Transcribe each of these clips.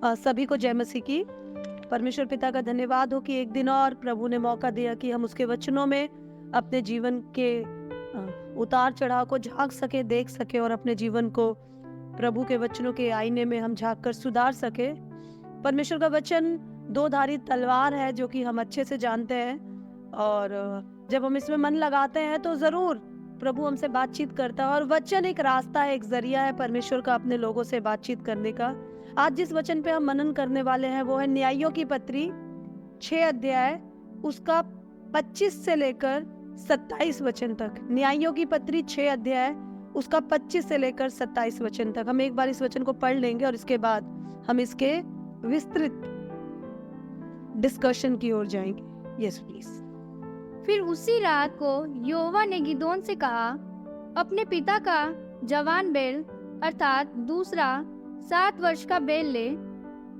सभी को जय मसीह की। परमेश्वर पिता का धन्यवाद हो कि एक दिन और प्रभु ने मौका दिया कि हम उसके वचनों में अपने जीवन के उतार चढ़ाव को झांक सके, देख सके और अपने जीवन को प्रभु के वचनों के आईने में हम झांक कर सुधार सके। परमेश्वर का वचन दो धारी तलवार है जो कि हम अच्छे से जानते हैं, और जब हम इसमें मन लगाते हैं तो जरूर प्रभु हमसे बातचीत करता है। और वचन एक रास्ता है, एक जरिया है परमेश्वर का अपने लोगों से बातचीत करने का। आज जिस वचन पे हम मनन करने वाले हैं वो है न्यायों की पत्री 6 अध्याय उसका 25 से लेकर 27 वचन तक। न्यायों की पत्री 6 अध्याय उसका 25 से लेकर 27 वचन तक। हम एक बार इस वचन को पढ़ लेंगे और इसके बाद हम इसके विस्तृत डिस्कशन की ओर जाएंगे। Yes please. फिर उसी रात को यहोवा ने गिदोन से कहा, अपने पिता का जवान बैल अर्थात दूसरा 7 वर्ष का बैल ले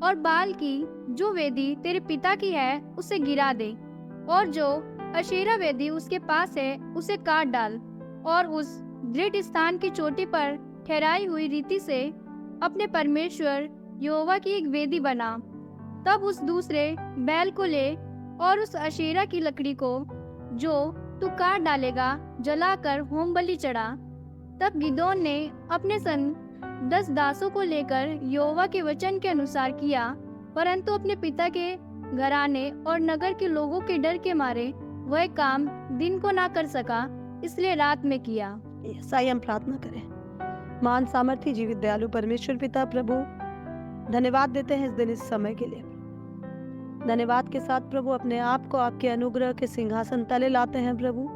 और बाल की जो वेदी तेरे पिता की है उसे गिरा दे, और जो अशेरा वेदी उसके पास है उसे काट डाल, और उस दृढ़ स्थान की चोटी पर ठहराई हुई रीति से अपने परमेश्वर यहोवा की एक वेदी बना। तब उस दूसरे बैल को ले और उस अशेरा की लकड़ी को जो तू काट डालेगा जलाकर होम बलि चढ़ा। तब गिदोन ने अपने संग 10 दासों को लेकर यहोवा के वचन के अनुसार किया, परंतु अपने पिता के घराने और नगर के लोगों के डर के मारे वह काम दिन को ना कर सका, इसलिए रात में किया। आइए हम प्रार्थना करें। महान सामर्थी जीवित दयालु परमेश्वर पिता प्रभु, धन्यवाद देते हैं इस दिन इस समय के लिए। धन्यवाद के साथ प्रभु अपने आप को आपके अनुग्रह के सिंहासन तले लाते हैं प्रभु,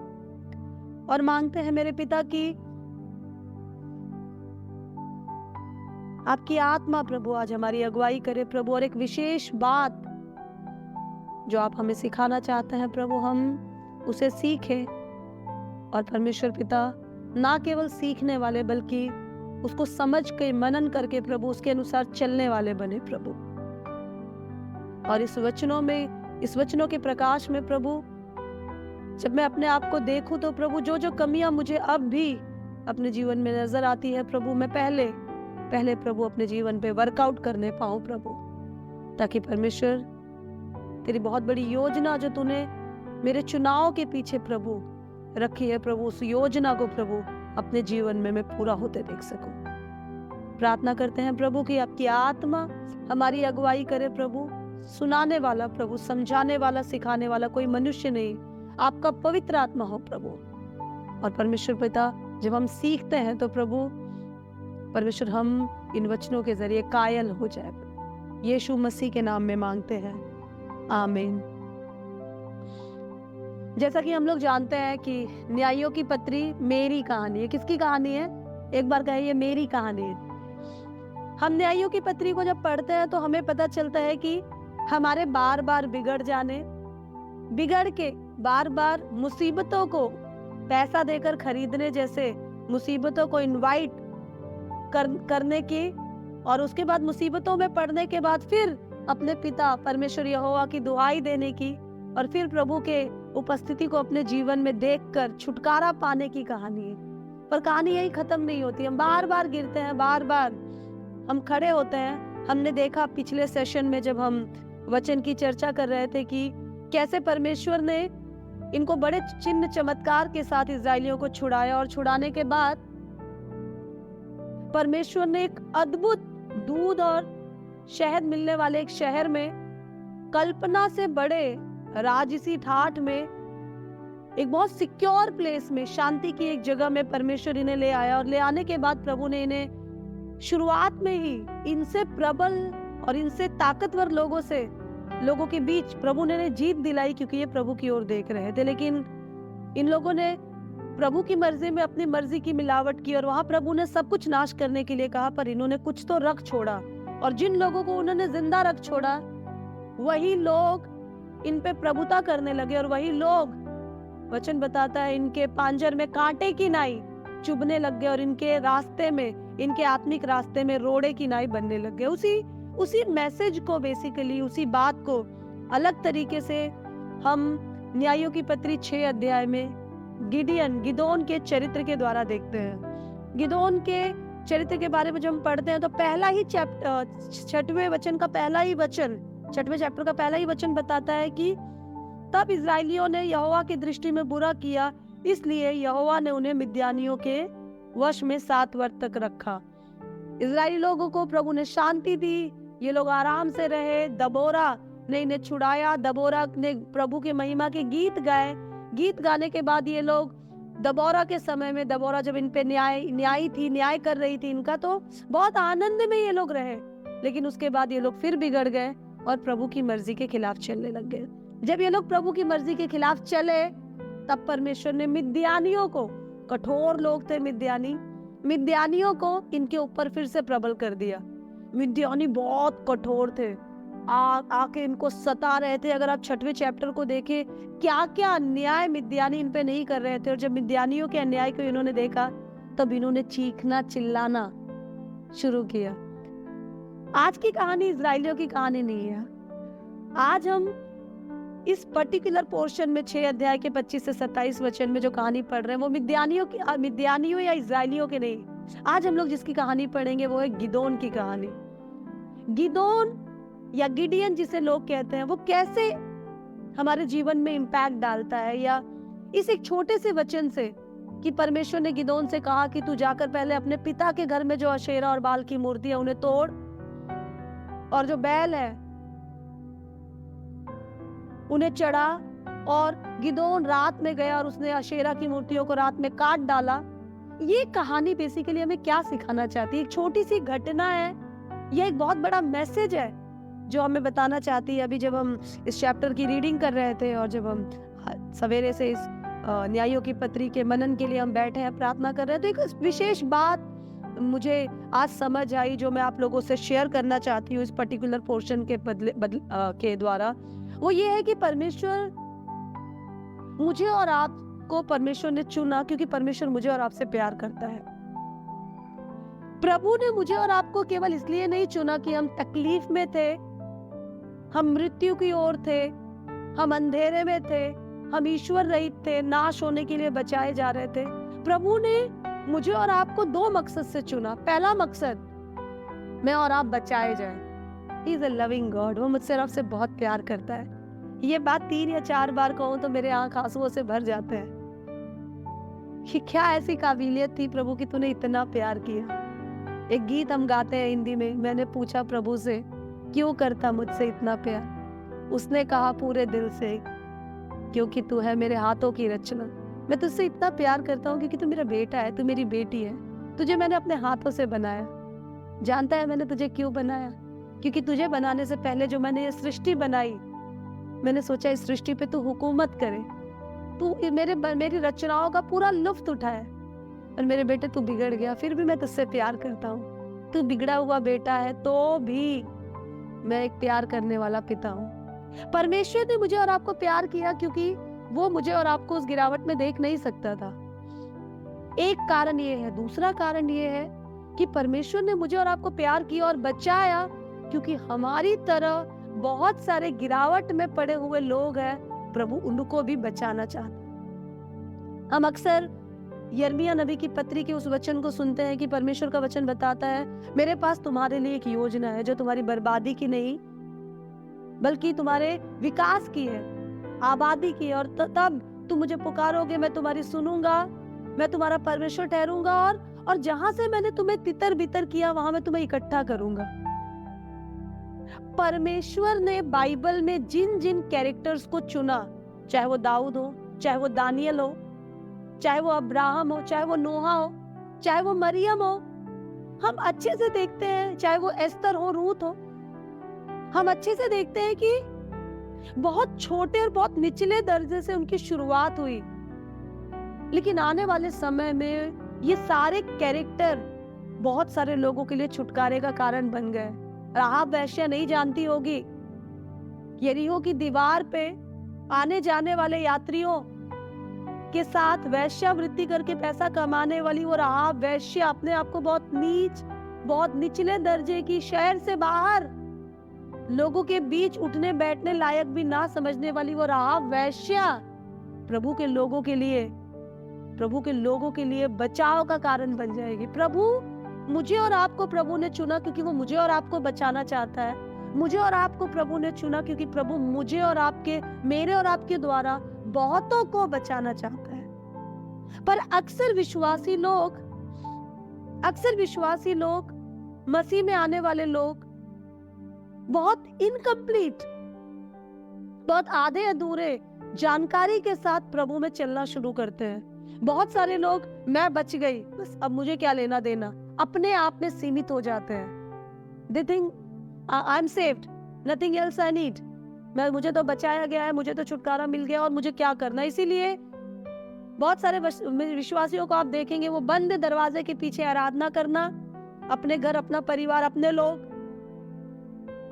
और मांगते हैं मेरे पिता की आपकी आत्मा प्रभु आज हमारी अगुवाई करे प्रभु, और एक विशेष बात जो आप हमें सिखाना चाहते हैं प्रभु हम उसे सीखें, और परमेश्वर पिता ना केवल सीखने वाले बल्कि उसको समझ के मनन करके प्रभु उसके अनुसार चलने वाले बने प्रभु। और इस वचनों के प्रकाश में प्रभु जब मैं अपने आप को देखूं तो प्रभु जो जो कमियां मुझे अब भी अपने जीवन में नजर आती है प्रभु, मैं पहले प्रभु अपने जीवन पे वर्कआउट करने पाऊं प्रभु, ताकि परमेश्वर तेरी बहुत बड़ी योजना जो तूने मेरे चुनाव के पीछे प्रभु रखी है प्रभु, उस योजना को प्रभु अपने जीवन में मैं पूरा होते देख सकूं। प्रार्थना करते हैं प्रभु कि आपकी आत्मा हमारी अगुवाई करे प्रभु। सुनाने वाला प्रभु, समझाने वाला, सिखाने वाला कोई मनुष्य नहीं, आपका पवित्र आत्मा हो प्रभु। और परमेश्वर पिता जब हम सीखते हैं तो प्रभु परमेश्वर हम इन वचनों के जरिए कायल हो जाए। यीशु मसीह के नाम में मांगते हैं, आमीन। जैसा कि हम लोग जानते हैं कि न्यायों की पत्री मेरी कहानी है। किसकी कहानी है? एक बार कहिए, मेरी कहानी है। हम न्यायों की पत्री को जब पढ़ते हैं तो हमें पता चलता है कि हमारे बार बार बिगड़ के बार बार मुसीबतों को पैसा देकर खरीदने जैसे मुसीबतों को इनवाइट करने की, और उसके बाद मुसीबतों में पड़ने के बाद फिर अपने पिता परमेश्वर यहोवा की दुहाई देने की, और फिर प्रभु के उपस्थिति को अपने जीवन में देखकर छुटकारा पाने की कहानी है। पर कहानी यही खत्म नहीं होती। हम बार बार गिरते हैं, बार बार हम खड़े होते हैं। हमने देखा पिछले सेशन में जब हम वचन की चर्चा कर रहे थे कि कैसे परमेश्वर ने इनको बड़े चिन्ह चमत्कार के साथ इस्राएलियों को छुड़ाया, और छुड़ाने के बाद परमेश्वर ने एक अद्भुत दूध और शहद मिलने वाले एक शहर में, कल्पना से बड़े राजसी ठाठ में, एक बहुत सिक्योर प्लेस में, शांति की एक जगह में परमेश्वर इन्हें ले आया। और ले आने के बाद प्रभु ने इन्हें शुरुआत में ही इनसे प्रबल और इनसे ताकतवर लोगों के बीच प्रभु ने जीत दिलाई, क्योंकि ये प्रभु की ओर देख रहे थे। लेकिन इन लोगों ने प्रभु की मर्जी में अपनी मर्जी की मिलावट की, और वहां प्रभु ने सब कुछ नाश करने के लिए कहा, पर इन्होंने कुछ तो रख छोड़ा। और जिन लोगों को उन्होंने जिंदा रख छोड़ा वही लोग इन पे प्रभुता करने लगे, और वही लोग, वचन बताता है, इनके पांजर में कांटे की नाई चुभने लग गए, और इनके रास्ते में, इनके आत्मिक रास्ते में रोड़े की नाई बनने लग गए। उसी मैसेज को, बेसिकली उसी बात को अलग तरीके से हम न्यायों की पत्री 6 अध्याय में गिदोन के चरित्र के द्वारा देखते हैं। गिदोन के चरित्र के बारे में जब हम पढ़ते हैं तो पहला ही छठवें वचन का पहला ही वचन, छठवें चैप्टर का पहला ही वचन बताता है कि तब इजरायलियों ने यहोवा की दृष्टि में बुरा किया, इसलिए यहोवा ने उन्हें मिद्यानियों के वश में 7 वर्ष तक रखा। इजरायली लोगों को प्रभु ने शांति दी, ये लोग आराम से रहे। दबोरा ने इन्हें छुड़ाया, दबोरा ने प्रभु की महिमा के गीत गाए। गीत गाने के बाद ये लोग दबोरा के समय में, दबोरा जब इन पे न्याय कर रही थी इनका, तो बहुत आनंद में ये लोग रहे। लेकिन उसके बाद ये लोग फिर बिगड़ गए और प्रभु की मर्जी के खिलाफ चलने लग गए। जब ये लोग प्रभु की मर्जी के खिलाफ चले तब परमेश्वर ने मिद्यानियों को, कठोर लोग थे मिद्यानियों को इनके ऊपर फिर से प्रबल कर दिया। मिद्यानी बहुत कठोर थे, आके इनको सता रहे थे। अगर आप 6वें चैप्टर को देखें, क्या क्या अन्याय मिद्यानी इन पे नहीं कर रहे थे। और जब मिद्यानियों के अन्याय को इन्होंने देखा तब इन्होंने चीखना चिल्लाना शुरू किया। आज की कहानी इजरायलियों की कहानी नहीं है। आज हम इस पर्टिकुलर पोर्शन में 6 अध्याय के 25 से 27 वचन में जो कहानी पढ़ रहे हैं वो मिद्यानियों या इजरायलियों के नहीं। आज हम लोग जिसकी कहानी पढ़ेंगे वो है गिदोन की कहानी। गिदोन या गिडियन जिसे लोग कहते हैं, वो कैसे हमारे जीवन में इम्पैक्ट डालता है, या इस एक छोटे से वचन से कि परमेश्वर ने गिदोन से कहा कि तू जाकर पहले अपने पिता के घर में जो अशेरा और बाल की मूर्ति है उन्हें तोड़, और जो बैल है उन्हें चढ़ा। और गिदोन रात में गया और उसने अशेरा की मूर्तियों को रात में काट डाला। ये कहानी बेसिकली हमें क्या सिखाना चाहती है? एक छोटी सी घटना है, यह एक बहुत बड़ा मैसेज है जो हमें बताना चाहती है। अभी जब हम इस चैप्टर की रीडिंग कर रहे थे और जब हम सवेरे से इस न्यायों की पत्री के मनन के लिए हम बैठे हैं, प्रार्थना कर रहे हैं, तो एक विशेष बात मुझे आज समझ आई जो मैं आप लोगों से शेयर करना चाहती हूँ इस पर्टिकुलर पोर्शन के द्वारा। वो ये है कि परमेश्वर मुझे और आपको परमेश्वर ने चुना क्योंकि परमेश्वर मुझे और आपसे प्यार करता है। प्रभु ने मुझे और आपको केवल इसलिए नहीं चुना कि हम तकलीफ में थे, हम मृत्यु की ओर थे, हम अंधेरे में थे, हम ईश्वर रहित थे, नाश होने के लिए बचाए जा रहे थे। प्रभु ने मुझे और आपको 2 मकसद से चुना। पहला मकसद, मैं और आप बचाए जाए। He is a loving God, वो मुझसे और आपसे बहुत प्यार करता है। ये बात 3 या 4 बार कहूँ तो मेरे आंख आंसुओं से भर जाते हैं कि क्या ऐसी काबिलियत थी प्रभु की तूने इतना प्यार किया। एक गीत हम गाते हैं हिंदी में, मैंने पूछा प्रभु से क्यों करता मुझसे इतना प्यार, उसने कहा पूरे दिल से, क्योंकि तू है मेरे हाथों की रचना। मैं तुझसे इतना प्यार करता हूँ क्योंकि तू मेरा बेटा है, तू मेरी बेटी है, तुझे मैंने अपने हाथों से बनाया। जानता है मैंने तुझे क्यों बनाया? क्योंकि तुझे बनाने से पहले जो मैंने ये सृष्टि बनाई, मैंने सोचा इस सृष्टि पे तू हुकूमत करे, तू मेरी रचनाओं का पूरा लुत्फ उठाए। और मेरे बेटे तू बिगड़ गया, फिर भी मैं तुझसे प्यार करता हूँ। तू बिगड़ा हुआ बेटा है तो भी मैं एक प्यार करने वाला पिता हूँ। परमेश्वर ने मुझे और आपको प्यार किया क्योंकि वो मुझे और आपको उस गिरावट में देख नहीं सकता था। एक कारण ये है। दूसरा कारण ये है कि परमेश्वर ने मुझे और आपको प्यार किया और बचाया क्योंकि हमारी तरह बहुत सारे गिरावट में पड़े हुए लोग हैं, प्रभु उनको भी बचाना चाहता। हम अक्सर यिर्मयाह नबी की पत्री के उस वचन को सुनते हैं कि परमेश्वर का वचन बताता है, मेरे पास तुम्हारे लिए एक योजना है जो तुम्हारी बर्बादी की नहीं बल्कि तुम्हारे विकास की है, आबादी की है। और तब तुम मुझे पुकारोगे, मैं तुम्हारी सुनूंगा, मैं तुम्हारा परमेश्वर ठहरूंगा, और जहां से मैंने तुम्हें तितर बितर किया वहां मैं तुम्हें इकट्ठा करूंगा। परमेश्वर ने बाइबल में जिन जिन कैरेक्टर्स को चुना, चाहे वो दाऊद हो, चाहे वो दानियल हो, चाहे वो अब्राहम हो, चाहे वो नोहा हो, चाहे वो मरियम हो, हम अच्छे से देखते हैं, चाहे वो एस्तर हो, रूत हो, हम अच्छे से देखते हैं कि बहुत छोटे और बहुत निचले दर्जे से उनकी शुरुआत हुई। लेकिन आने वाले समय में ये सारे कैरेक्टर बहुत सारे लोगों के लिए छुटकारे का कारण बन गए। राहाब वैश्या नहीं जानती होगी, यरीहो की दीवार पे आने जाने वाले यात्रियों के साथ वैश्यावृत्ति करके पैसा कमाने वाली वो राहाब वैश्या, अपने आप को बहुत नीच, बहुत निचले दर्जे की, शहर से बाहर लोगों के बीच उठने बैठने लायक भी ना समझने वाली वो राहाब वैश्या प्रभु के लोगों के लिए बचाव का कारण बन जाएगी। प्रभु मुझे और आपको प्रभु ने चुना क्योंकि वो मुझे और आपको बचाना चाहता है। मुझे और आपको प्रभु ने चुना क्योंकि प्रभु मुझे और आपके, मेरे और आपके द्वारा बहुतों को बचाना चाहता है। पर अक्सर विश्वासी लोग, मसीह में आने वाले लोग बहुत इनकम्प्लीट, बहुत आधे अधूरे जानकारी के साथ प्रभु में चलना शुरू करते हैं। बहुत सारे लोग मैं बच गई, बस अब मुझे क्या लेना देना, अपने आप में सीमित हो जाते हैं। They think I am saved, nothing else I need. मुझे तो बचाया गया है, मुझे तो छुटकारा मिल गया और मुझे क्या करना। इसीलिए बहुत सारे विश्वासियों को आप देखेंगे वो बंद दरवाजे के पीछे आराधना करना, अपने घर, अपना परिवार, अपने लोग,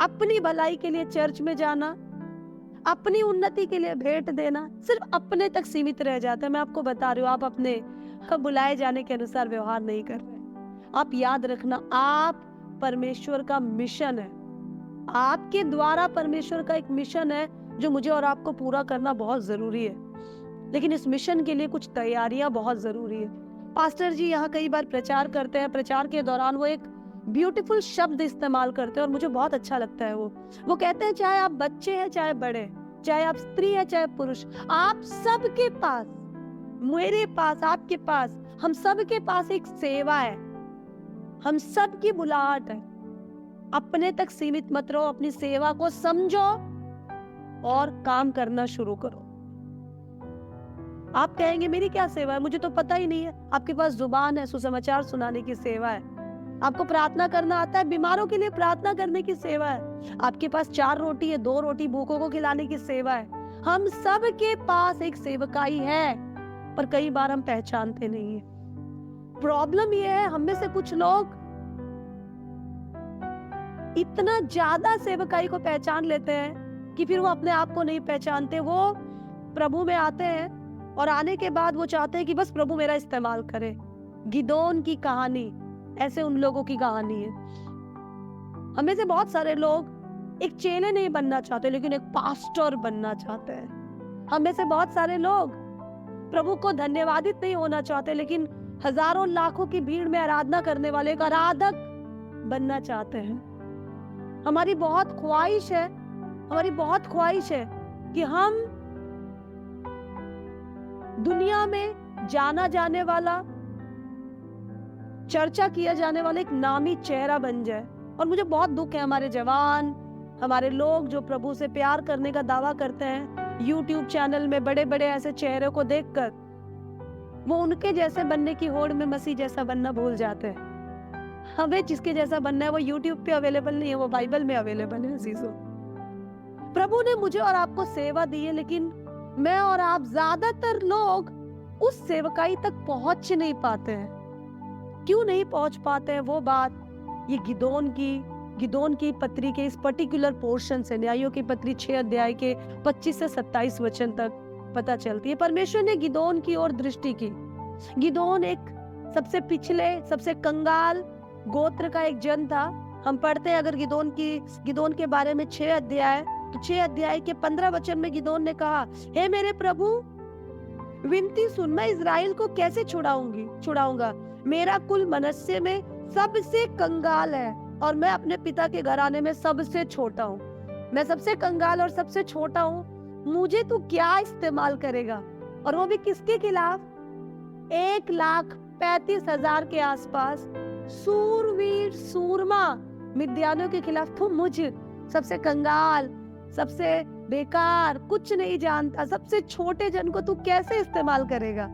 अपनी भलाई के लिए चर्च में जाना, अपनी उन्नति के लिए भेंट देना, सिर्फ अपने तक सीमित रह जाता है। मैं आपको बता रही हूँ, आप अपने बुलाए जाने के अनुसार व्यवहार नहीं कर रहे। आप याद रखना, आप परमेश्वर का मिशन है, आपके द्वारा परमेश्वर का एक मिशन है जो मुझे और आपको पूरा करना बहुत जरूरी है। लेकिन इस मिशन के लिए कुछ तैयारियां बहुत जरूरी है। पास्टर जी यहाँ कई बार प्रचार करते हैं, प्रचार के दौरान वो एक ब्यूटीफुल शब्द इस्तेमाल करते हैं और मुझे बहुत अच्छा लगता है। वो कहते हैं, चाहे आप बच्चे हैं, चाहे बड़े, चाहे आप स्त्री है, चाहे पुरुष, आप सबके पास, मेरे पास, आपके पास, हम सबके पास एक सेवा है, हम सबकी बुलाहट है। अपने तक सीमित मत रहो, अपनी सेवा को समझो और काम करना शुरू करो। आप कहेंगे मेरी क्या सेवा है, मुझे तो पता ही नहीं है। आपके पास जुबान है, सुसमाचार सुनाने की सेवा है। आपको प्रार्थना करना आता है, बीमारों के लिए प्रार्थना करने की सेवा है। आपके पास 4 रोटी है, 2 रोटी भूखों को खिलाने की सेवा है। हम सब के पास एक सेवकाई है, पर कई बार हम पहचानते नहीं है। प्रॉब्लम यह है, हम में से कुछ लोग इतना ज्यादा सेवकाई को पहचान लेते हैं कि फिर वो अपने आप को नहीं पहचानते। वो प्रभु में आते हैं और आने के बाद वो चाहते हैं कि बस प्रभु मेरा इस्तेमाल करे। गिदोन की कहानी ऐसे उन लोगों की कहानी है। हमें से बहुत सारे लोग एक चेले नहीं बनना चाहते, लेकिन एक पास्टर बनना चाहते हैं। हमें से बहुत सारे लोग प्रभु को धन्यवादित नहीं होना चाहते, लेकिन हजारों लाखों की भीड़ में आराधना करने वाले एक आराधक बनना चाहते हैं। हमारी बहुत ख्वाहिश है कि हम दुनिया में जाना जाने वाला, चर्चा किया जाने वाला एक नामी चेहरा बन जाए। और मुझे बहुत दुख है, हमारे जवान, हमारे लोग जो प्रभु से प्यार करने का दावा करते हैं, YouTube चैनल में बड़े बड़े ऐसे चेहरे को देखकर वो उनके जैसे बनने की होड़ में मसीह जैसा बनना भूल जाते हैं। हमें जिसके जैसा बनना है वो YouTube पे अवेलेबल नहीं है, वो बाइबल में अवेलेबल है। अजीजों, प्रभु ने मुझे और आपको सेवा दी है, लेकिन मैं और आप, ज्यादातर लोग उस सेवकाई तक पहुंच नहीं पाते हैं। क्यों नहीं पहुंच पाते हैं, वो बात ये गिदोन की पत्री के इस पर्टिकुलर पोर्शन से, न्यायों की पत्री 6 अध्याय के 25 से 27 वचन तक पता चलती है। परमेश्वर ने गिदोन की ओर दृष्टि की। गिदोन एक सबसे पिछले, सबसे कंगाल गोत्र का एक जन था। हम पढ़ते हैं अगर गिदोन के बारे में 6 अध्याय, तो 6 अध्याय के 15 वचन में गिदोन ने कहा, हे मेरे प्रभु, विनती सुन, मैं इजराइल को कैसे छुड़ाऊंगा। मेरा कुल मनस्से में सबसे कंगाल है और मैं अपने पिता के घराने में सबसे छोटा हूँ। मैं सबसे कंगाल और सबसे छोटा हूँ, मुझे तू क्या इस्तेमाल करेगा। और वो भी किसके खिलाफ? 1,35,000 के आसपास सूरवीर सूरमा मिद्यानियों के खिलाफ तुम मुझे, सबसे कंगाल, सबसे बेकार, कुछ नहीं जानता, सबसे छोटे जन को तू कैसे इस्तेमाल करेगा।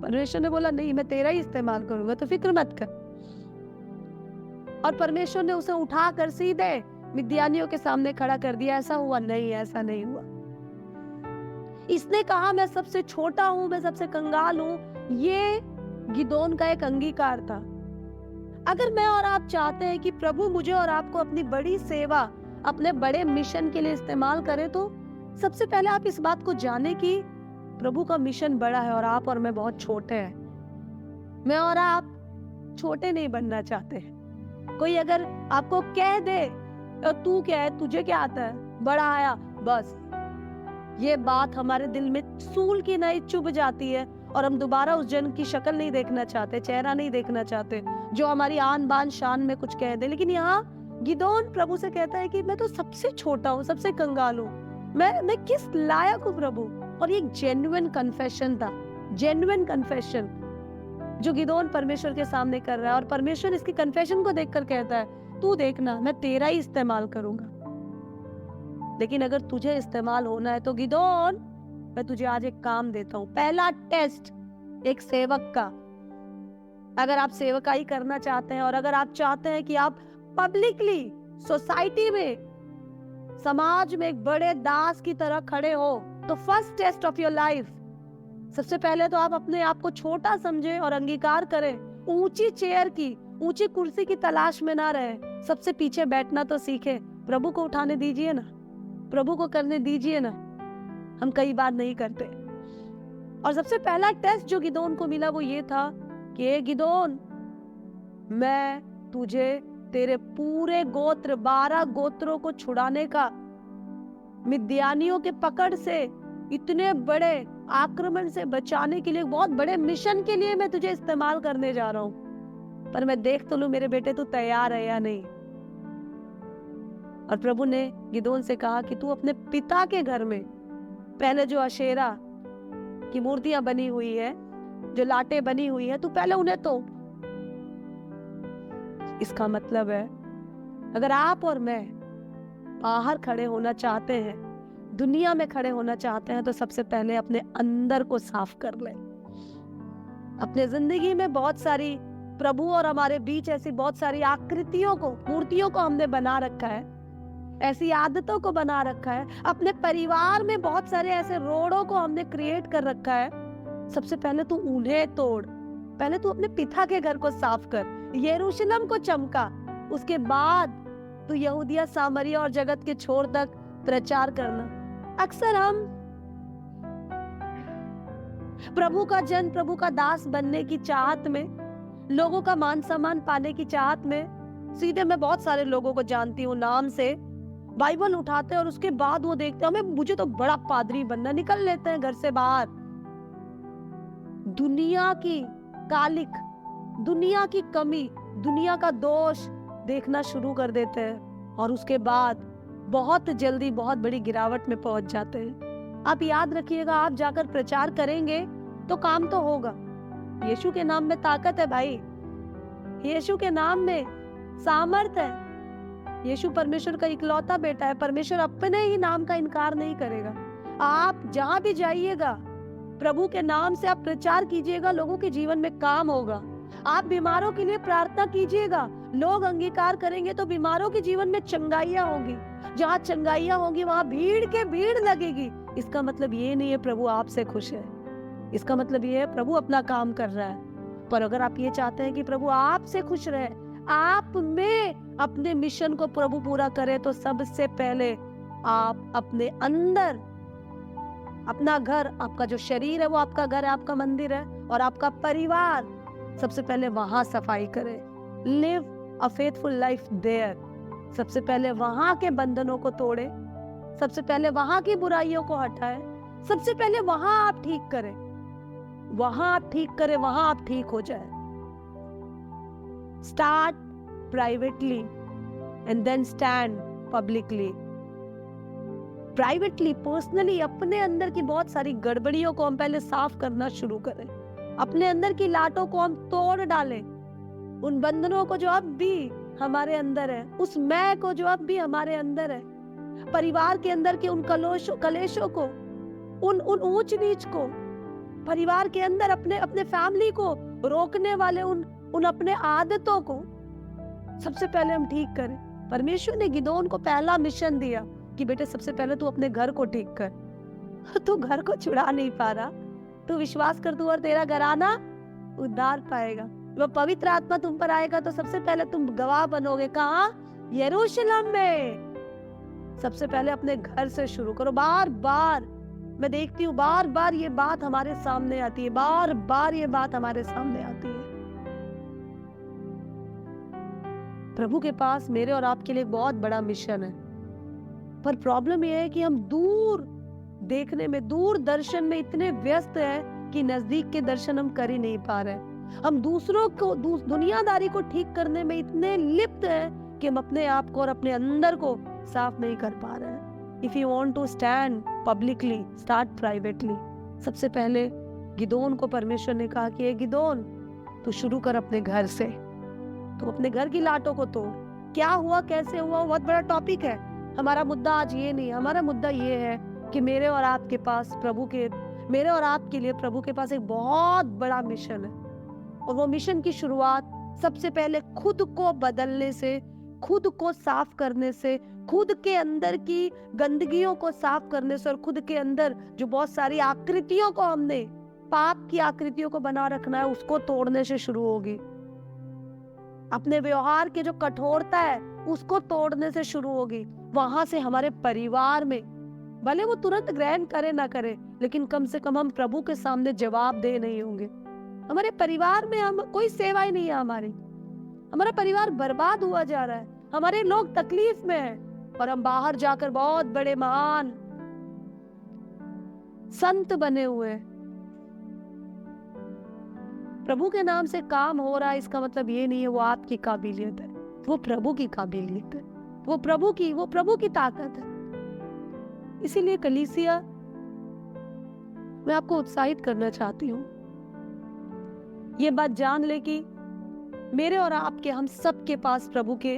परमेश्वर ने बोला, नहीं, मैं तेरा ही इस्तेमाल करूंगा, तो फिक्र मत कर। और परमेश्वर ने उसे उठाकर सीधे मिद्यानियों के सामने खड़ा कर दिया। ऐसा हुआ नहीं, ऐसा नहीं हुआ। इसने कहा मैं सबसे छोटा हूं, मैं सबसे कंगाल हूं। ये गिदोन का एक अंगीकार था। अगर मैं और आप चाहते हैं कि प्रभु मुझे और आपको अपनी बड़ी सेवा, अपने बड़े मिशन के लिए इस्तेमाल करे, तो सबसे पहले आप इस बात को जाने कि प्रभु का मिशन बड़ा है और आप और मैं बहुत छोटे हैं। मैं और आप छोटे नहीं बनना चाहते। कोई अगर आपको कह दे, तू क्या है, तुझे क्या आता है, बड़ा आया, बस ये बात हमारे दिल में सूल की नहीं चुभ जाती है और हम दोबारा उस जन की शक्ल नहीं देखना चाहते, चेहरा नहीं देखना चाहते जो हमारी आन बान शान में कुछ कह दे। लेकिन यहाँ गिदोन प्रभु से कहता है कि मैं तो सबसे छोटा हूँ, सबसे कंगाल हूँ, मैं किस लायक हूँ प्रभु। और ये जेन्युइन कन्फेशन था, जेन्युइन कन्फेशन जो गिदोन परमेश्वर के सामने कर रहा है। और परमेश्वर इसकी कन्फेशन को देखकर कहता है तू देखना, मैं तेरा ही इस्तेमाल करूंगा। लेकिन अगर तुझे इस्तेमाल होना है तो गिदोन, मैं तुझे आज एक काम देता हूं। पहला टेस्ट एक सेवक का, अगर आप सेवकाई करना चाहते हैं और अगर आप चाहते हैं कि आप पब्लिकली सोसाइटी में, समाज में एक बड़े दास की तरह खड़े हो, तो first test of your life, सबसे पहले तो आप अपने आप को छोटा समझे और अंगीकार करें। ऊंची चेयर की, ऊंची कुर्सी की तलाश में ना रहे, सबसे पीछे बैठना तो सीखे। प्रभु को उठाने दीजिए ना, प्रभु को करने दीजिए ना। हम कई बार नहीं करते। और सबसे पहला टेस्ट जो गिदोन को मिला वो ये था कि गिदोन, मैं तुझे तेरे पूरे गोत्र 12 गोत्रों को छुड़ाने का, मिद्यानियों के पकड़ से, इतने बड़े आक्रमण से बचाने के लिए, बहुत बड़े मिशन के लिए मैं तुझे इस्तेमाल करने जा रहा हूं। पर मैं देख तो लूं मेरे बेटे तू तैयार है या नहीं। और प्रभु ने गिदोन से कहा कि तू अपने पिता के घर में पहले जो अशेरा की मूर्तियां बनी हुई है, जो लाटें बनी हुई है, तू पहले उन्हें तोड़। इसका मतलब है अगर आप और मैं बाहर खड़े होना चाहते हैं, दुनिया में खड़े होना चाहते हैं, तो सबसे पहले अपने अंदर को साफ कर लें। अपने जिंदगी में बहुत सारी, प्रभु और हमारे बीच ऐसी बहुत सारी आकृतियों को, मूर्तियों को हमने बना रखा है, ऐसी आदतों को बना रखा है। अपने परिवार में बहुत सारे ऐसे रोड़ों को हमने क्रिएट कर रखा है। सबसे पहले तू उन्हें तोड़, पहले तू अपने पिता के घर को साफ कर, यरूशलेम को चमका, उसके बाद तू यहूदिया, सामरिया और जगत के छोर तक प्रचार करना। अक्सर हम प्रभु का जन, प्रभु का दास बनने की चाहत में, लोगों का मान सम्मान पाने की चाहत में, सीधे मैं बहुत सारे लोगों को जानती हूँ नाम से, बाइबल उठाते हैं और उसके बाद वो देखते हैं मुझे तो बड़ा पादरी बनना, निकल लेते हैं घर से बाहर। दुनिया की कालिक, दुनिया की कमी, दुनिया का दोष देखना शुरू कर देते हैं और उसके बाद बहुत जल्दी बहुत बड़ी गिरावट में पहुंच जाते हैं। आप याद रखिएगा, आप जाकर प्रचार करेंगे तो काम तो होगा। यीशु के नाम में ताकत है भाई, यीशु के नाम में सामर्थ है। यीशु परमेश्वर का इकलौता बेटा है। परमेश्वर अपने ही नाम का इनकार नहीं करेगा। आप जहां भी जाइएगा, प्रभु के नाम से आप प्रचार कीजिएगा, लोगों के जीवन में काम होगा। आप बीमारों के लिए प्रार्थना कीजिएगा, लोग अंगीकार करेंगे तो बीमारों के जीवन में चंगाइयां होंगी। जहाँ चंगाइयां होंगी वहां भीड़ के भीड़ लगेगी। इसका मतलब ये नहीं है प्रभु आपसे खुश है, इसका मतलब ये है प्रभु अपना काम कर रहा है। पर अगर आप ये चाहते हैं कि प्रभु आपसे खुश रहे, आप में अपने मिशन को प्रभु पूरा करे, तो सबसे पहले आप अपने अंदर, अपना घर, आपका जो शरीर है वो आपका घर है, आपका मंदिर है, और आपका परिवार, सबसे पहले वहां सफाई करें। Live a faithful life there. सबसे पहले वहां के बंधनों को तोड़े, सबसे पहले वहां की बुराइयों को हटाए, सबसे पहले वहां आप ठीक करें, वहां आप ठीक करें, वहां आप ठीक हो जाए। Start privately and then stand publicly. Privately, personally अपने अंदर की बहुत सारी गड़बड़ियों को हम पहले साफ करना शुरू करें। अपने अंदर की लाटों को हम तोड़ डालें, उन बंधनों को जो अब भी हमारे अंदर है, उस मैं को जो अब भी हमारे अंदर है, परिवार के अंदर के उन कलेशों को, उन ऊंच नीच को, परिवार के अंदर अपने फैमिली को रोकने वाले उन अपने आदतों को सबसे पहले हम ठीक करें। परमेश्वर ने गिदोन को पहला मिशन दिया कि बेटे सबसे पहले तू अपने घर को ठीक कर। तू घर को छुड़ा नहीं पा रहा, तू विश्वास कर, तू और तेरा घराना उद्धार पाएगा। वो पवित्र आत्मा तुम पर आएगा तो सबसे पहले तुम गवाह बनोगे। कहाँ? यरूशलेम में। सबसे पहले अपने घर से शुरू करो। बार बार मैं देखती हूँ, बार बार ये बात हमारे सामने आती है, बार बार ये बात हमारे सामने आती है। प्रभु के पास मेरे और आपके लिए बहुत बड़ा मिशन है, पर प्रॉब्लम यह है कि हम दूर देखने में, दूर दर्शन में इतने व्यस्त हैं की नजदीक के दर्शन हम कर ही नहीं पा रहे। हम दूसरों को दुनियादारी को ठीक करने में इतने लिप्त हैं कि हम अपने आप को और अपने अंदर को साफ नहीं कर पा रहे हैं। If you want to stand publicly, start privately. सबसे पहले गिदोन को परमेश्वर ने कहा कि गिदोन, तू शुरू कर अपने घर से, तू अपने घर की लाटों को तोड़। क्या हुआ, कैसे हुआ, बहुत बड़ा टॉपिक है। हमारा मुद्दा आज ये नहीं, हमारा मुद्दा ये है कि मेरे और आपके लिए प्रभु के पास एक बहुत बड़ा मिशन है। और वो मिशन की शुरुआत सबसे पहले खुद को बदलने से, खुद को साफ करने से, खुद के अंदर की गंदगियों को साफ करने से, और खुद के अंदर जो बहुत सारी आकृतियों को हमने, पाप की आकृतियों को बना रखना है, उसको तोड़ने से शुरू होगी। अपने व्यवहार के जो कठोरता है उसको तोड़ने से शुरू होगी। वहां से हमारे परिवार में, भले वो तुरंत ग्रहण करे ना करे, लेकिन कम से कम हम प्रभु के सामने जवाब दे नहीं होंगे। हमारे परिवार में हम कोई सेवा ही नहीं है हमारा परिवार बर्बाद हुआ जा रहा है, हमारे लोग तकलीफ में हैं, और हम बाहर जाकर बहुत बड़े महान संत बने हुए हैं। प्रभु के नाम से काम हो रहा है, इसका मतलब ये नहीं है वो आपकी काबिलियत है, वो प्रभु की काबिलियत है, वो प्रभु की ताकत है। इसीलिए कलीसिया, मैं आपको उत्साहित करना चाहती हूँ, ये बात जान ले कि मेरे और आपके, हम सबके पास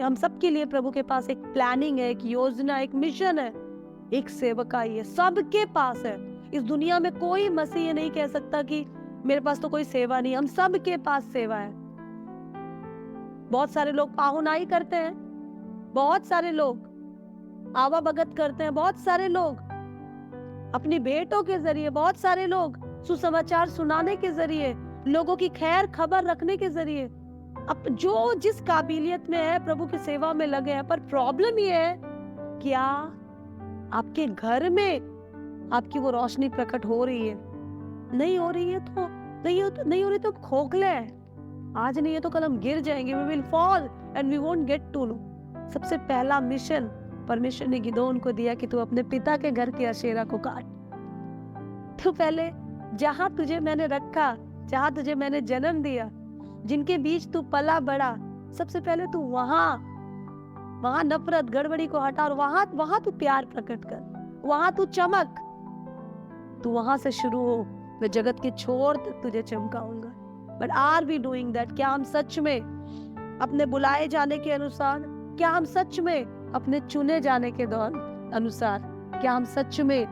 हम सबके लिए प्रभु के पास एक प्लानिंग है, एक योजना, एक मिशन है, एक सेवकाई है, सबके पास है। इस दुनिया में कोई मसीह ये नहीं कह सकता कि मेरे पास तो कोई सेवा नहीं, हम सबके पास सेवा है। बहुत सारे लोग पाहुनाई करते हैं, बहुत सारे लोग आवाभगत करते हैं, बहुत सारे लोग अपनी भेंटों के जरिए, बहुत सारे लोग सुसमाचार सुनाने के जरिए, लोगों की खैर खबर रखने के जरिए, अब जो जिस काबिलियत में है प्रभु की सेवा में लगे हैं। पर प्रॉब्लम ये है, क्या आपके घर में आपकी वो रोशनी प्रकट हो रही है? नहीं हो रही है तो नहीं हो रही तो खोखले हैं। आज नहीं है तो कल हम गिर जाएंगे, we will fall and we won't get to know। सबसे पहला मिशन परमेश्वर ने गिदोन को दिया कि तू अपने पिता के घर की अशेरा को काट। तो पहले जहां तुझे मैंने रखा, जहां तुझे मैंने जन्म दिया, जिनके बीच तू पला बड़ा, सबसे पहले तू वहां नफरत गड़बड़ी को हटा, और वहां तू प्यार प्रकट कर, वहां तू चमक, तू वहां से शुरू हो। मैं जगत के छोर तक तुझे चमकाऊंगा। But are we doing that? क्या हम सच में अपने बुलाए जाने के अनुसार, क्या हम सच में अपने चुने जाने के अनुसार, क्या हम सच में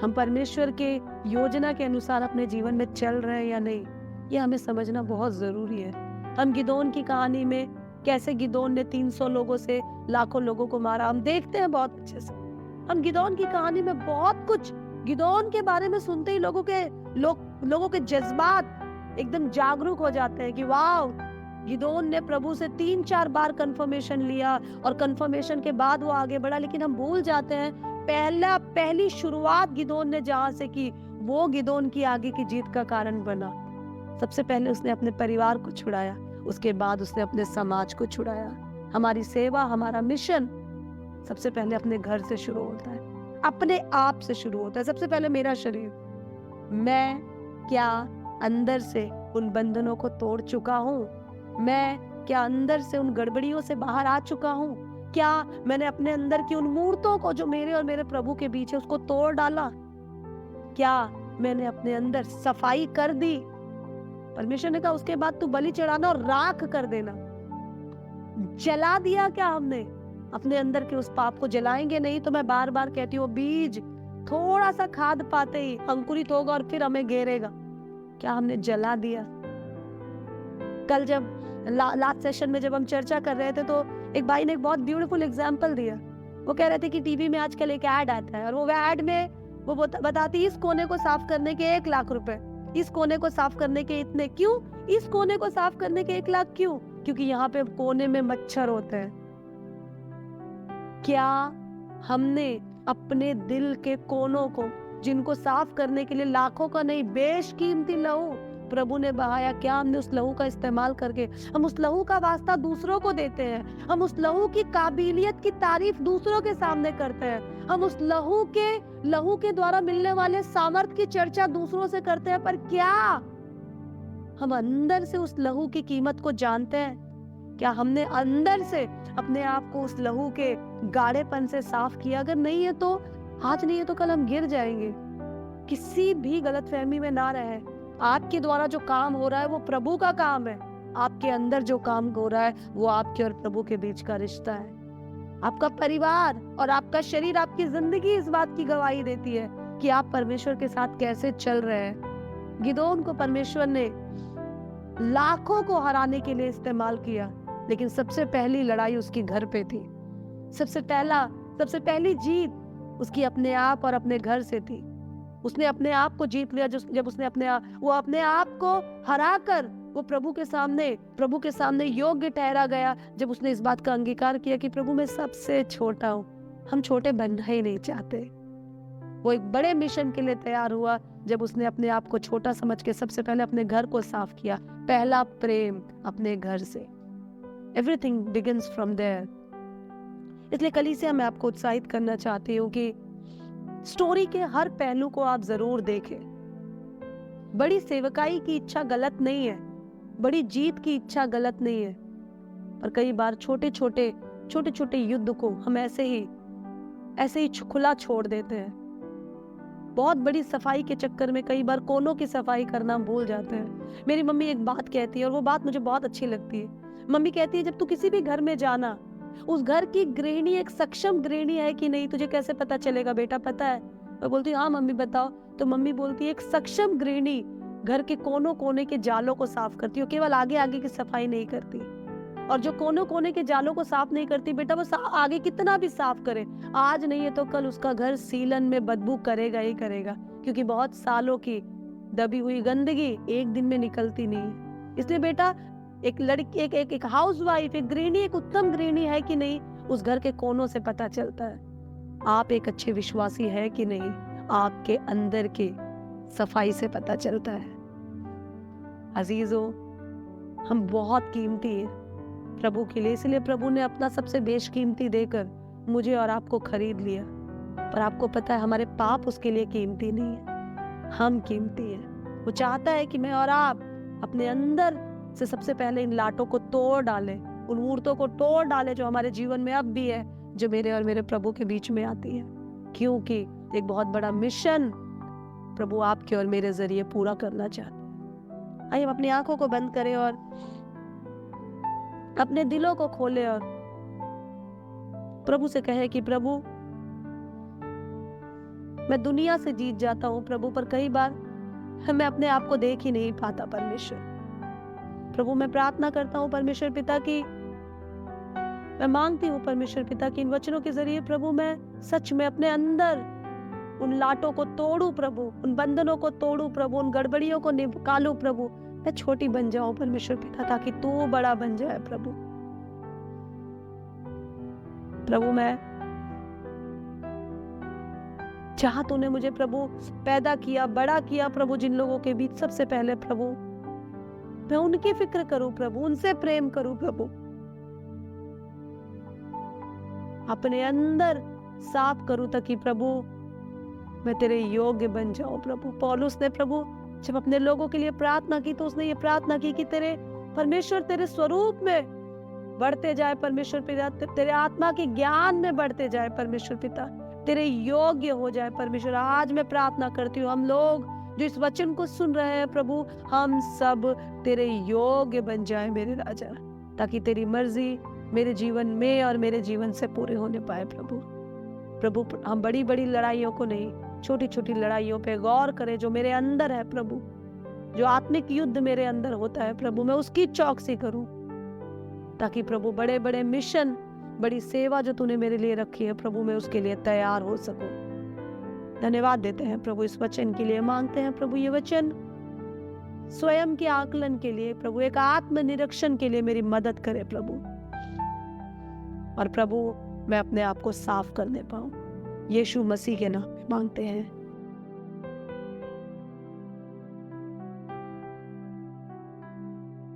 हम परमेश्वर के योजना के अनुसार अपने जीवन में चल रहे हैं या नहीं? ये हमें समझना बहुत जरूरी है। हम गिदोन की कहानी में कैसे गिदोन ने 300 लोगों से लाखों लोगों को मारा, हम देखते हैं बहुत अच्छे से। हम गिदोन की कहानी में बहुत कुछ, गिदोन के बारे में सुनते ही लोगों के जज्बात एकदम जागरूक हो जाते हैं कि वाह, गिदोन ने प्रभु से 3-4 बार कंफर्मेशन लिया, और कंफर्मेशन के बाद वो आगे बढ़ा। लेकिन हम भूल जाते हैं पहली शुरुआत गिदोन ने जहां से की, वो गिदोन की आगे की जीत का कारण बना। सबसे पहले उसने अपने परिवार को छुड़ाया, उसके बाद उसने अपने समाज को छुड़ाया। हमारी सेवा, हमारा मिशन सबसे पहले अपने घर से शुरू होता है, अपने आप से शुरू होता है। सबसे पहले मेरा शरीर, मैं क्या अंदर से उन बंधनों को तोड़ चुका हूँ? मैं क्या अंदर से उन गड़बड़ियों से बाहर आ चुका हूँ? क्या मैंने अपने अंदर की उन मूर्तों को जो मेरे और मेरे प्रभु के बीच है उसको तोड़ डाला? क्या मैंने अपने अंदर सफाई कर दी? परमेश्वर ने कहा उसके बाद तू बलि चढ़ाना और राख कर देना। जला दिया क्या हमने? अपने अंदर के उस पाप को जलाएंगे नहीं तो मैं बार बार कहती हूँ, बीज थोड़ा सा खाद पाते ही अंकुरित होगा और फिर हमें घेरेगा। क्या हमने जला दिया? कल जब लास्ट सेशन में जब हम चर्चा कर रहे थे तो एक भाई ने एक बहुत ब्यूटीफुल एग्जाम्पल दिया। वो कह रहे थे कि टीवी में आजकल एक ऐड आता है, और वो ऐड में वो बताती इस कोने को साफ करने के 1 लाख रुपए, इस कोने को साफ करने के इतने। क्यों? इस कोने को साफ करने के 1 लाख क्यों? क्योंकि यहाँ पे कोने में मच्छर होते हैं। क्या हमने अपने दिल के कोनों को, जिनको साफ करने के लिए लाखों का नहीं बेशकीमती लहू प्रभु ने बहाया, क्या हमने उस लहू का इस्तेमाल करके हम उस लहू का वास्ता दूसरों को देते हैं? हम उस लहू की काबिलियत की तारीफ दूसरों के सामने करते हैं? हम उस लहू के द्वारा मिलने वाले सामर्थ की चर्चा दूसरों से करते हैं, पर क्या हम अंदर से उस लहू की कीमत को जानते हैं? क्या हमने अंदर से अपने आप को उस लहू के गाढ़ेपन से साफ किया? अगर नहीं है तो आज नहीं है तो कल हम गिर जाएंगे। किसी भी गलतफहमी में ना रहे। आपके द्वारा जो काम हो रहा है वो प्रभु का काम है। आपके अंदर जो काम हो रहा है वो आपके और प्रभु के बीच का रिश्ता है। आपका परिवार और आपका शरीर, आपकी जिंदगी इस बात की गवाही देती है कि आप परमेश्वर के साथ कैसे चल रहे हैं। गिदोन को परमेश्वर ने लाखों को हराने के लिए इस्तेमाल किया, लेकिन सबसे पहली लड़ाई उसकी घर पे थी। सबसे पहली जीत उसकी अपने आप और अपने घर से थी। उसने अपने आप को जीत लिया जब उसने वो अपने आप को हराकर वो प्रभु के सामने योग्य ठहरा गया, जब उसने इस बात का अंगीकार किया कि प्रभु मैं सबसे छोटा हूँ। हम छोटे बनना ही नहीं चाहते। वो एक बड़े मिशन के लिए तैयार हुआ जब उसने अपने आप को छोटा समझ के सबसे पहले अपने घर को साफ किया। पहला प्रेम अपने घर से। Everything begins from there. इसलिए कलीसिया मैं आपको उत्साहित करना चाहती हूँ कि स्टोरी के हर पहलू को आप जरूर देखें। बड़ी सेवकाई की इच्छा गलत नहीं है, बड़ी जीत की इच्छा गलत नहीं है, पर कई बार छोटे छोटे युद्ध को हम ऐसे ही खुला छोड़ देते हैं। बहुत बड़ी सफाई के चक्कर में कई बार कोनों की सफाई करना भूल जाते हैं। मेरी मम्मी एक बात कहती है और वो बात मुझे बहुत अच्छी लगती है। मम्मी कहती है जब तू किसी भी घर में जाना, उस घर की गृहिणी एक सक्षम गृहिणी है कि नहीं तुझे कैसे पता चलेगा बेटा, पता है? मैं बोलती हूँ हाँ मम्मी बताओ। तो मम्मी बोलती है एक सक्षम गृहिणी घर के कोने के जालों को साफ करती है, केवल आगे की सफाई नहीं करती। और जो कोने के जालों को साफ नहीं करती बेटा, वो आगे कितना भी साफ करे, आज नहीं है तो कल उसका घर सीलन में बदबू करेगा ही करेगा, क्योंकि बहुत सालों की दबी हुई गंदगी एक दिन में निकलती नहीं है। इसलिए बेटा एक लड़की एक हाउसवाइफ, एक गृहिणी, एक उत्तम गृहिणी है कि नहीं, उस घर के कोनों से पता चलता है। आप एक अच्छे विश्वासी है कि नहीं, आपके अंदर की सफाई से पता चलता है। अजीजों, हम बहुत कीमती है प्रभु के लिए, इसलिए प्रभु ने अपना सबसे बेशकीमती देकर मुझे और आपको खरीद लिया। पर आपको पता है हमारे पाप उसके लिए कीमती नहीं है, हम कीमती है। वो चाहता है कि मैं और आप अपने अंदर से सबसे पहले इन लाटों को तोड़ डालें, उन मूर्तों को तोड़ डालें जो हमारे जीवन में अब भी है, जो मेरे और मेरे प्रभु के बीच में आती है। क्योंकि एक बहुत बड़ा मिशन प्रभु आपके और मेरे जरिए पूरा करना चाहते हैं। आइए हम अपनी आंखों को बंद करें और अपने दिलों को खोलें और प्रभु से कहे कि प्रभु मैं दुनिया से जीत जाता हूं प्रभु, पर कई बार मैं अपने आप को देख ही नहीं पाता। परमेश्वर प्रभु मैं प्रार्थना करता हूं परमेश्वर पिता की, मैं मांगती हूँ परमेश्वर पिता की इन वचनों के जरिए प्रभु मैं सच में अपने अंदर उन लाटों को तोड़ू प्रभु, उन बंधनों को तोड़ू प्रभु, उन गड़बड़ियों को निकालू प्रभु। मैं छोटी बन जाऊं परमेश्वर पिता, ताकि तू बड़ा बन जाए प्रभु। प्रभु मैं जहां तूने मुझे प्रभु पैदा किया, बड़ा किया प्रभु, जिन लोगों के बीच सबसे पहले प्रभु मैं उनकी फिक्र करूं प्रभु, उनसे प्रेम करूं प्रभु, अपने अंदर साफ करूं ताकि प्रभु मैं तेरे योग्य बन जाऊं प्रभु। पौलुस ने प्रभु जब अपने लोगों के लिए प्रार्थना की तो उसने ये प्रार्थना की कि तेरे परमेश्वर तेरे स्वरूप में बढ़ते जाए परमेश्वर पिता, तेरे आत्मा के ज्ञान में बढ़ते जाए परमेश्वर पिता, तेरे योग्य हो जाए परमेश्वर। आज मैं प्रार्थना करती हूँ हम लोग जो इस वचन को सुन रहे हैं प्रभु, हम सब तेरे योग्य बन जाए मेरे राजा, ताकि तेरी मर्जी मेरे जीवन में और मेरे जीवन से पूरे होने पाए प्रभु। प्रभु हम बड़ी बड़ी लड़ाइयों को नहीं, छोटी छोटी लड़ाइयों पे गौर करें जो मेरे अंदर है प्रभु, जो आत्मिक युद्ध मेरे अंदर होता है प्रभु, मैं उसकी चौकसी करूं, ताकि प्रभु बड़े बड़े मिशन, बड़ी सेवा जो तूने मेरे लिए रखी है प्रभु, मैं उसके लिए तैयार हो सकूं। धन्यवाद देते हैं प्रभु इस वचन के लिए, मांगते हैं प्रभु ये वचन स्वयं के आकलन के लिए प्रभु, एक आत्मनिरीक्षण के लिए मेरी मदद करे प्रभु, और प्रभु मैं अपने आप को साफ करने पाऊं। यीशु मसीह के नाम में मांगते हैं,